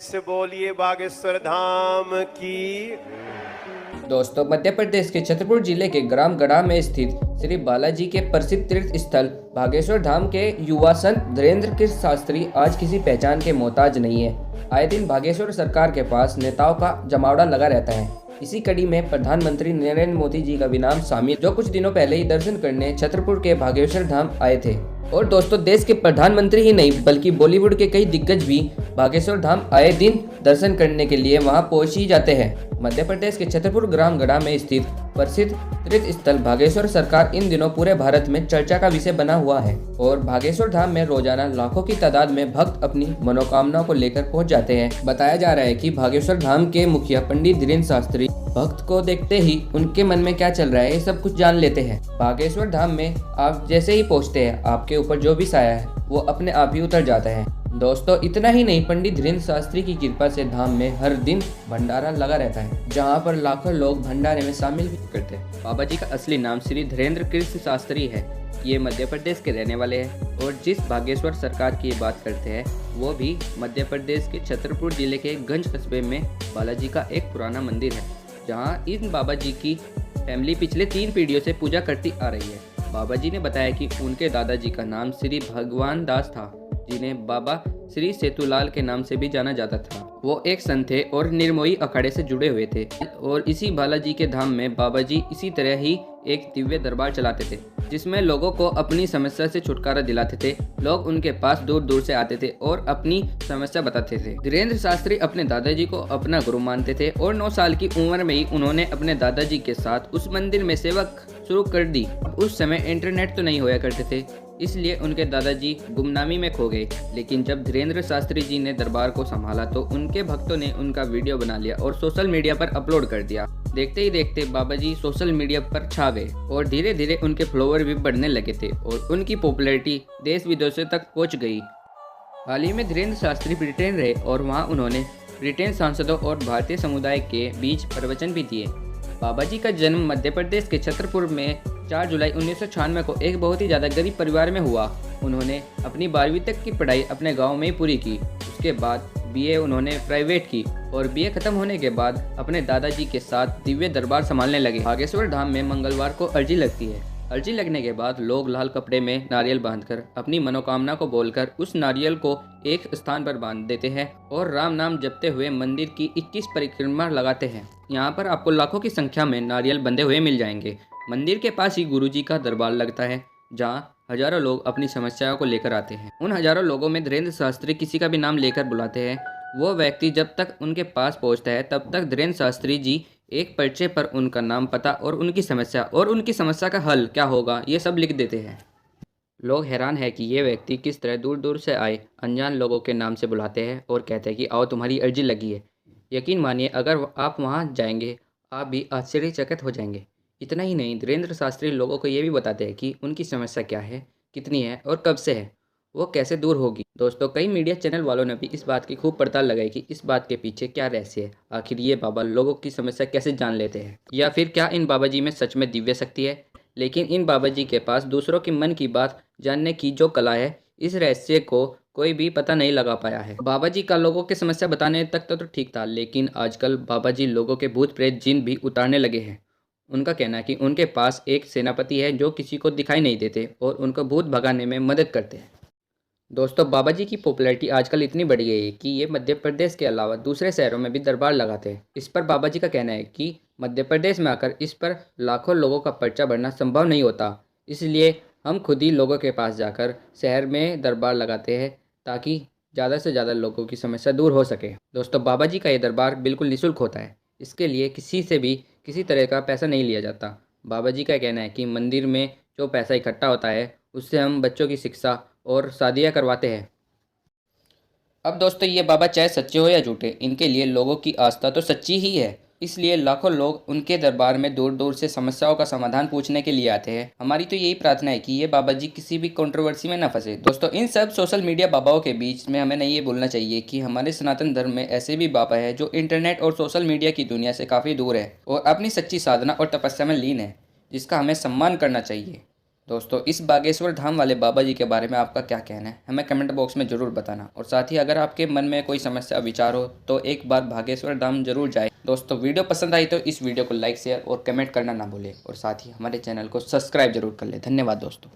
से बोलिए बागेश्वर धाम की। दोस्तों, मध्य प्रदेश के छतरपुर जिले के ग्राम गढ़ा में स्थित श्री बालाजी के प्रसिद्ध तीर्थ स्थल बागेश्वर धाम के युवा संत धीरेन्द्र कृष्ण शास्त्री आज किसी पहचान के मोहताज नहीं है। आए दिन बागेश्वर सरकार के पास नेताओं का जमावड़ा लगा रहता है। इसी कड़ी में प्रधानमंत्री नरेंद्र मोदी जी का भी नाम शामिल, जो कुछ दिनों पहले ही दर्शन करने छतरपुर के बागेश्वर धाम आए थे। और दोस्तों, देश के प्रधानमंत्री ही नहीं बल्कि बॉलीवुड के कई दिग्गज भी बागेश्वर धाम आए दिन दर्शन करने के लिए वहां पहुंच ही जाते हैं। मध्य प्रदेश के छतरपुर ग्राम गढ़ा में स्थित प्रसिद्ध तीर्थ स्थल बागेश्वर सरकार इन दिनों पूरे भारत में चर्चा का विषय बना हुआ है और बागेश्वर धाम में रोजाना लाखों की तादाद में भक्त अपनी मनोकामनाओं को लेकर पहुंच जाते हैं। बताया जा रहा है कि बागेश्वर धाम के मुखिया पंडित धीरेन्द्र शास्त्री भक्त को देखते ही उनके मन में क्या चल रहा है ये सब कुछ जान लेते हैं। बागेश्वर धाम में आप जैसे ही पहुंचते हैं, आपके ऊपर जो भी साया है वो अपने आप ही उतर जाता है। दोस्तों, इतना ही नहीं, पंडित धीरेन्द्र शास्त्री की कृपा से धाम में हर दिन भंडारा लगा रहता है, जहां पर लाखों लोग भंडारे में शामिल भी करते हैं। बाबा जी का असली नाम श्री धीरेन्द्र कृष्ण शास्त्री है। ये मध्य प्रदेश के रहने वाले हैं और जिस बागेश्वर सरकार की बात करते हैं वो भी मध्य प्रदेश के छतरपुर जिले के गंज कस्बे में बालाजी का एक पुराना मंदिर है, जहां इन बाबा जी की फैमिली पिछले 3 पीढ़ियों से पूजा करती आ रही है। बाबा जी ने बताया कि उनके दादाजी का नाम श्री भगवान दास था, जिन्हें बाबा श्री सेतुलाल के नाम से भी जाना जाता था। वो एक संत थे और निर्मोही अखाड़े से जुड़े हुए थे और इसी बालाजी के धाम में बाबा जी इसी तरह ही एक दिव्य दरबार चलाते थे, जिसमें लोगों को अपनी समस्या से छुटकारा दिलाते थे। लोग उनके पास दूर दूर से आते थे और अपनी समस्या बताते थे। धीरेन्द्र शास्त्री अपने दादाजी को अपना गुरु मानते थे और 9 साल की उम्र में ही उन्होंने अपने दादाजी के साथ उस मंदिर में सेवक शुरू कर दी। उस समय इंटरनेट तो नहीं होया करते थे, इसलिए उनके दादाजी गुमनामी में खो गए। लेकिन जब धीरेन्द्र शास्त्री जी ने दरबार को संभाला तो उनके भक्तों ने उनका वीडियो बना लिया और सोशल मीडिया पर अपलोड कर दिया। देखते ही देखते बाबा जी सोशल मीडिया पर छा गए और धीरे धीरे उनके फॉलोअर भी बढ़ने लगे थे और उनकी पॉपुलैरिटी देश विदेशों तक पहुंच गई। हाल ही में धीरेन्द्र शास्त्री ब्रिटेन रहे और वहां उन्होंने ब्रिटेन सांसदों और भारतीय समुदाय के बीच प्रवचन भी दिए। बाबा जी का जन्म मध्य प्रदेश के छतरपुर में 4 जुलाई 1996 को एक बहुत ही ज़्यादा गरीब परिवार में हुआ। उन्होंने अपनी 12वीं तक की पढ़ाई अपने गांव में ही पूरी की। उसके बाद बीए उन्होंने प्राइवेट की और बीए खत्म होने के बाद अपने दादाजी के साथ दिव्य दरबार संभालने लगे। बागेश्वर धाम में मंगलवार को अर्जी लगती है। अर्जी लगने के बाद लोग लाल कपड़े में नारियल बांधकर अपनी मनोकामना को बोलकर उस नारियल को एक स्थान पर बांध देते हैं और राम नाम जपते हुए मंदिर की 21 परिक्रमा लगाते हैं। यहाँ पर आपको लाखों की संख्या में नारियल बंधे हुए मिल जाएंगे। मंदिर के पास ही गुरुजी का दरबार लगता है, जहाँ हजारों लोग अपनी समस्याओं को लेकर आते हैं। उन हजारों लोगों में धीरेन्द्र शास्त्री किसी का भी नाम लेकर बुलाते हैं। वो व्यक्ति जब तक उनके पास पहुँचता है तब तक धीरेन्द्र शास्त्री जी एक पर्चे पर उनका नाम, पता और उनकी समस्या का हल क्या होगा ये सब लिख देते हैं। लोग हैरान है कि ये व्यक्ति किस तरह दूर दूर से आए अनजान लोगों के नाम से बुलाते हैं और कहते हैं कि आओ तुम्हारी अर्जी लगी है। यकीन मानिए, अगर आप वहाँ जाएंगे आप भी आश्चर्यचकित हो जाएंगे। इतना ही नहीं, धीरेन्द्र शास्त्री लोगों को ये भी बताते हैं कि उनकी समस्या क्या है, कितनी है और कब से है, वो कैसे दूर होगी। दोस्तों, कई मीडिया चैनल वालों ने भी इस बात की खूब पड़ताल लगाई कि इस बात के पीछे क्या रहस्य है। आखिर ये बाबा लोगों की समस्या कैसे जान लेते हैं, या फिर क्या इन बाबा जी में सच में दिव्य शक्ति है। लेकिन इन बाबा जी के पास दूसरों के मन की बात जानने की जो कला है, इस रहस्य को कोई भी पता नहीं लगा पाया है। बाबा जी का लोगों की समस्या बताने तक तो ठीक था, लेकिन आजकल बाबा जी लोगों के भूत प्रेत जिन भी उतारने लगे हैं। उनका कहना है कि उनके पास एक सेनापति है जो किसी को दिखाई नहीं देते और उनको भूत भगाने में मदद करते हैं। दोस्तों, बाबा जी की पॉपुलैरिटी आजकल इतनी बढ़ गई है कि ये मध्य प्रदेश के अलावा दूसरे शहरों में भी दरबार लगाते हैं। इस पर बाबा जी का कहना है कि मध्य प्रदेश में आकर इस पर लाखों लोगों का पर्चा भरना संभव नहीं होता, इसलिए हम खुद ही लोगों के पास जाकर शहर में दरबार लगाते हैं ताकि ज़्यादा से ज़्यादा लोगों की समस्या दूर हो सके। दोस्तों, बाबा जी का ये दरबार बिल्कुल निःशुल्क होता है। इसके लिए किसी से भी किसी तरह का पैसा नहीं लिया जाता। बाबा जी का कहना है कि मंदिर में जो पैसा इकट्ठा होता है उससे हम बच्चों की शिक्षा और शादियाँ करवाते हैं। अब दोस्तों, ये बाबा चाहे सच्चे हो या झूठे, इनके लिए लोगों की आस्था तो सच्ची ही है, इसलिए लाखों लोग उनके दरबार में दूर दूर से समस्याओं का समाधान पूछने के लिए आते हैं। हमारी तो यही प्रार्थना है कि ये बाबा जी किसी भी कंट्रोवर्सी में न फंसे। दोस्तों, इन सब सोशल मीडिया बाबाओं के बीच में हमें नहीं ये बोलना चाहिए कि हमारे सनातन धर्म में ऐसे भी बाबा है जो इंटरनेट और सोशल मीडिया की दुनिया से काफ़ी दूर है और अपनी सच्ची साधना और तपस्या में लीन है, जिसका हमें सम्मान करना चाहिए। दोस्तों इस बागेश्वर धाम वाले बाबा जी के बारे में आपका क्या कहना है, हमें कमेंट बॉक्स में ज़रूर बताना। और साथ ही अगर आपके मन में कोई समस्या विचार हो तो एक बार बागेश्वर धाम जरूर जाए। दोस्तों वीडियो पसंद आई तो इस वीडियो को लाइक शेयर और कमेंट करना ना भूलें और साथ ही हमारे चैनल को सब्सक्राइब जरूर कर लें। धन्यवाद दोस्तों।